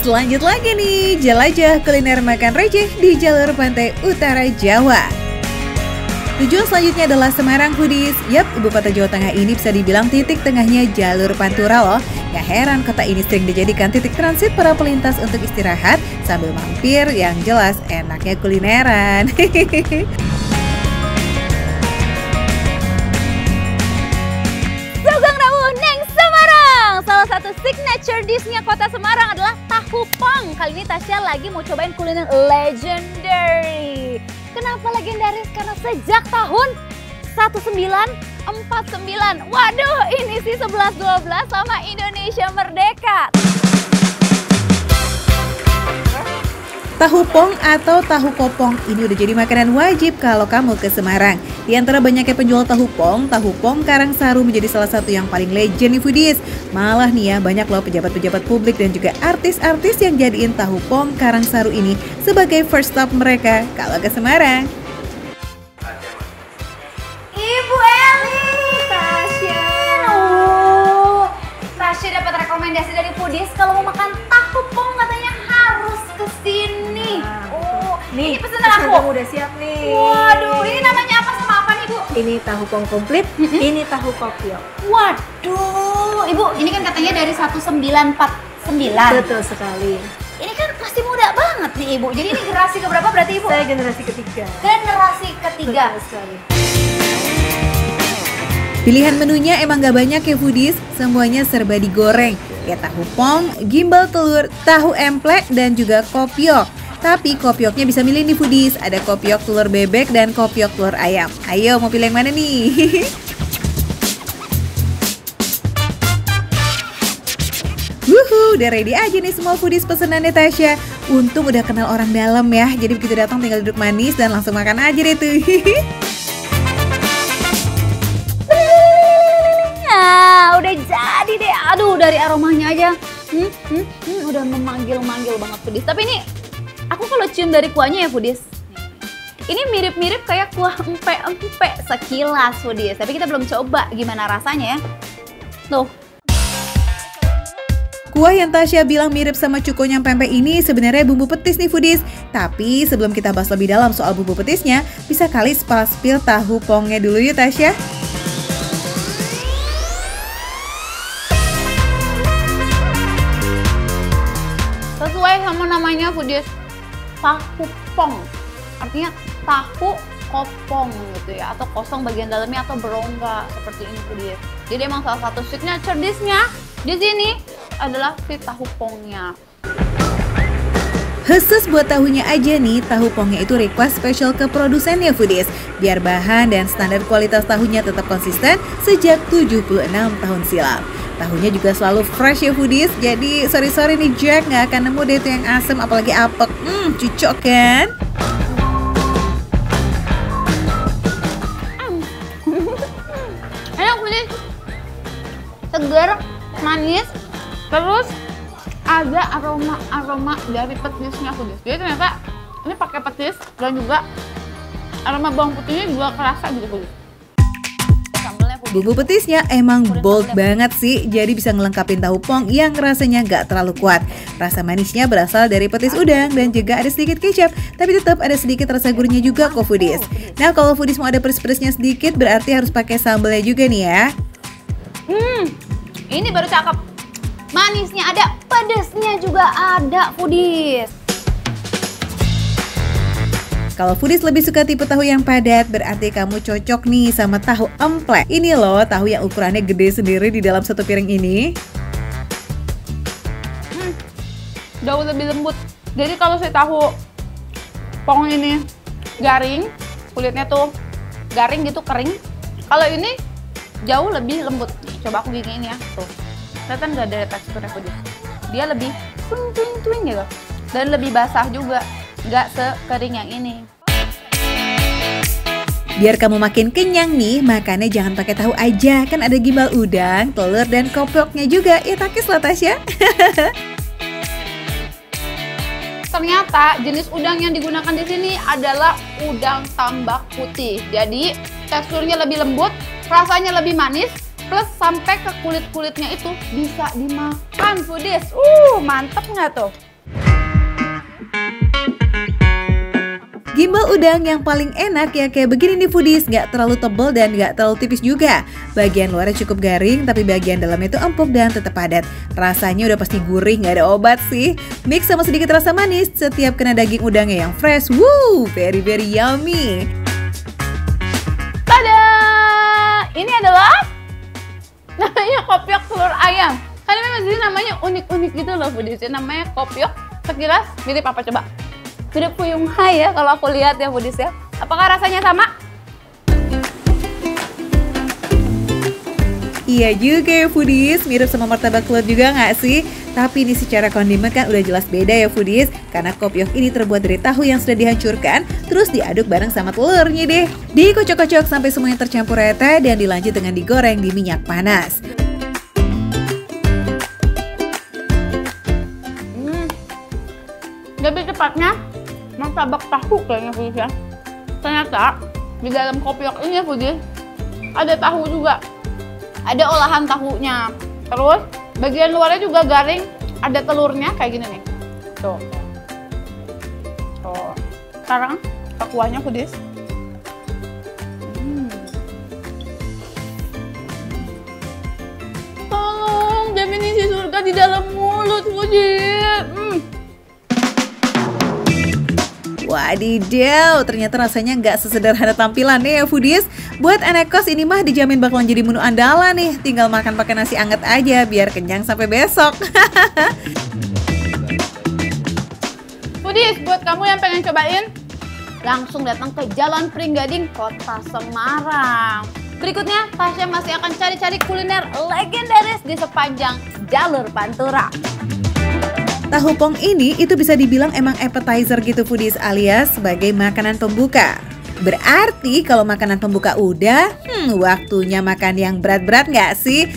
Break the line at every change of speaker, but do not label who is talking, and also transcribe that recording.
Lanjut lagi nih, jelajah kuliner makan receh di jalur pantai utara Jawa. Tujuan selanjutnya adalah Semarang Foodies. Yap, ibu kota Jawa Tengah ini bisa dibilang titik tengahnya jalur Pantura loh. Gak heran kota ini sering dijadikan titik transit para pelintas untuk istirahat sambil mampir yang jelas enaknya kulineran.
Sugeng rawuh neng Semarang. Salah satu signature dish-nya kota Semarang adalah tahu pong. Kali ini Tasya lagi mau cobain kuliner legendary. Kenapa legendaris? Karena sejak tahun 1949. Waduh, ini sih 11-12 sama Indonesia Merdeka.
Tahu pong atau tahu kopong ini udah jadi makanan wajib kalau kamu ke Semarang. Di antara banyaknya penjual tahu pong Karangsaru menjadi salah satu yang paling legend nih foodies. Malah nih ya, banyak loh pejabat-pejabat publik dan juga artis-artis yang jadiin tahu pong Karangsaru ini sebagai first stop mereka kalau ke Semarang.
Ibu Eli, Tasya. Tasya dapat rekomendasi dari foodies kalau mau makan tahu pong katanya harus kesini.
Nih,
ini pesanan aku.
Udah siap nih.
Waduh, ini namanya apa sama apa nih, Bu?
Ini tahu pong komplit, ini tahu kopio.
Waduh, Ibu, ini kan katanya dari 1949.
Betul sekali.
Ini kan masih muda banget nih, Ibu. Jadi ini generasi keberapa berarti, Ibu?
Saya generasi ketiga.
Generasi ketiga.
Betul sekali.
Pilihan menunya emang gak banyak ya foodies, semuanya serba digoreng. Kayak tahu pong, gimbal telur, tahu emplek, dan juga kopiok. Tapi kopioknya bisa milih nih foodies, ada kopiok telur bebek dan kopiok telur ayam. Ayo mau pilih yang mana nih? Wuhu, udah ready aja nih semua foodies pesenannya Tasya. Untung udah kenal orang dalam ya, jadi begitu datang tinggal duduk manis dan langsung makan aja deh tuh.
Nah, udah jadi deh. Aduh, dari aromanya aja. Udah memanggil-manggil banget foodies. Tapi ini aku kalau cium dari kuahnya ya foodies, ini mirip-mirip kayak kuah empek-empek sekilas foodies. Tapi kita belum coba gimana rasanya ya. Tuh.
Kuah yang Tasya bilang mirip sama cukonya pempek ini sebenarnya bumbu petis nih foodies. Tapi sebelum kita bahas lebih dalam soal bumbu petisnya, bisa kali spill tahu pongnya dulu yuk Tasya.
Sesuai sama namanya foodies, tahu pong. Artinya tahu kopong gitu ya, atau kosong bagian dalamnya atau berongga seperti ini foodies. Jadi emang salah satu signature dish-nya di sini adalah si tahu pongnya.
Khusus buat tahunya aja nih, tahu pongnya itu request special ke produsennya foodies. Biar bahan dan standar kualitas tahunya tetap konsisten sejak 76 tahun silam. Tahunya juga selalu fresh ya foodies, jadi sorry nih Jack, nggak akan nemu deh itu yang asem apalagi apek. Cocok kan?
Enak foodies, segar, manis, terus ada aroma dari petisnya foodies. Jadi ternyata ini pakai petis dan juga aroma bawang putihnya juga kerasa gitu foodies.
Bumbu petisnya emang bold banget sih, jadi bisa ngelengkapin tahu pong yang rasanya gak terlalu kuat. Rasa manisnya berasal dari petis udang dan juga ada sedikit kecap, tapi tetap ada sedikit rasa gurihnya juga kok foodies. Nah kalau foodies mau ada pedes-pedesnya sedikit berarti harus pakai sambalnya juga nih ya.
Ini baru cakep. Manisnya ada, pedesnya juga ada foodies.
Kalau foodies lebih suka tipe tahu yang padat, berarti kamu cocok nih sama tahu emplek. Ini loh tahu yang ukurannya gede sendiri di dalam satu piring ini.
Jauh lebih lembut. Jadi kalau si tahu pong ini garing, kulitnya tuh garing gitu, kering. Kalau ini jauh lebih lembut. Coba aku giniin ya, tuh. Kelihatan gak ada teksturnya foodies? Dia lebih twing gitu. Dan lebih basah juga. Nggak sekering yang ini.
Biar kamu makin kenyang nih, makannya jangan pakai tahu aja. Kan ada gimbal udang, telur, dan kopioknya juga. Ya takis lah Tasya.
Ternyata jenis udang yang digunakan di sini adalah udang tambak putih. Jadi teksturnya lebih lembut, rasanya lebih manis, plus sampai ke kulit-kulitnya itu bisa dimakan foodies. Mantep nggak tuh?
Gimbal udang yang paling enak ya kayak begini nih foodies, nggak terlalu tebal dan nggak terlalu tipis juga. Bagian luarnya cukup garing tapi bagian dalamnya itu empuk dan tetap padat. Rasanya udah pasti gurih, nggak ada obat sih. Mix sama sedikit rasa manis setiap kena daging udangnya yang fresh. Very very yummy.
Tada! Ini adalah namanya kopiok telur ayam. Kan memang sih namanya unik-unik gitu loh foodies. Namanya kopiok. Sekilas mirip apa coba? Mirip Fuyung Hai ya kalau aku lihat ya foodies ya. Apakah rasanya sama?
Iya juga ya foodies, mirip sama martabak telur juga nggak sih? Tapi ini secara kondimen kan udah jelas beda ya foodies. Karena kopiok ini terbuat dari tahu yang sudah dihancurkan, terus diaduk bareng sama telurnya deh. Dikocok-kocok sampai semuanya tercampur rata dan dilanjut dengan digoreng di minyak panas.
Lebih tepatnya martabak tahu kayaknya foodies ya. Ternyata di dalam kopiok ini ya foodies ada tahu juga. Ada olahan tahunya. Terus bagian luarnya juga garing, ada telurnya kayak gini nih. Tuh. Tuh. Sekarang ke kuahnya foodies. Tolong definisi surga di dalam mulut foodies.
Wadidaw, ternyata rasanya nggak sesederhana tampilannya ya foodies. Buat anak kos ini mah dijamin bakalan jadi menu andalan nih. Tinggal makan pakai nasi anget aja biar kenyang sampai besok.
Foodies, buat kamu yang pengen cobain, langsung datang ke Jalan Pringgading, Kota Semarang. Berikutnya, Tasya masih akan cari-cari kuliner legendaris di sepanjang jalur Pantura.
Tahu pong ini itu bisa dibilang emang appetizer gitu foodies, alias sebagai makanan pembuka. Berarti kalau makanan pembuka udah, waktunya makan yang berat-berat nggak sih?